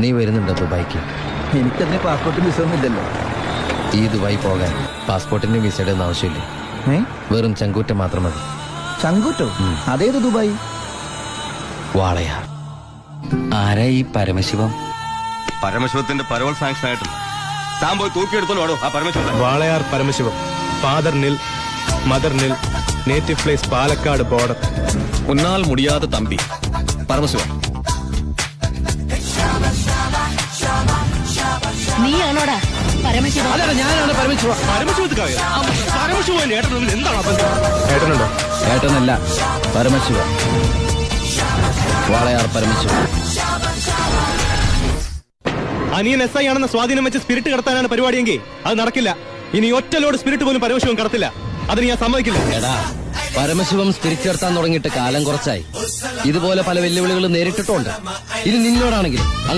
നീ വരുന്നുണ്ടോ ദുബായിക്ക്? എനിക്കതിന് പാസ്പോർട്ടും വിസ ഒന്നും ഇല്ലല്ലോ. ഈ ദുബായി പോകാൻ പാസ്പോർട്ടിന്റെ വിസയുടെ ഒന്നും ആവശ്യമില്ല. വെറും ചങ്കൂറ്റം മാത്രം മതി. ചങ്കൂറ്റോ? അതേത് ദുബായി? വാളയാർ. ആരാ ഈ പരമശിവം? പരമശിവത്തിന്റെ പരോൾ സാങ്ഷൻ ആയിട്ടില്ല. താൻ പോയി തൂക്കിയെടുത്തോളൂ ആ Paramasivan. Walayar Paramasivam, father nil, mother nil, native place Palakkad border. ഉന്നാൽ മുടിയാതെ തമ്പി പരമശിവൻ. നീയാണോടാ പരമശിവ? ഞാനാണ് പരമശിവ. പരമശിവൻ എന്താണ്? ഏട്ടനുണ്ടോ? ഏട്ടനല്ല, പരമശിവ. വാളയാർ പരമശിവ. അനിയൻ SI ആണെന്ന സ്വാധീനം വെച്ച് സ്പിരിറ്റ് കടത്താനാണ് പരിപാടിയെങ്കിൽ അത് നടക്കില്ല. ഇനി ഒറ്റ ലോഡ് സ്പിരിറ്റ് പോലും പരമശിവൻ കടത്തില്ല. അതിന് ഞാൻ സമ്മതിക്കില്ല. എടാ, പരമശിവം സ്പിരിറ്റ് ചേർത്താൻ തുടങ്ങിയിട്ട് കാലം കുറച്ചായി. ഇതുപോലെ പല വെല്ലുവിളികളും നേരിട്ടിട്ടുണ്ട്. ഇനി നിന്നോടാണെങ്കിലും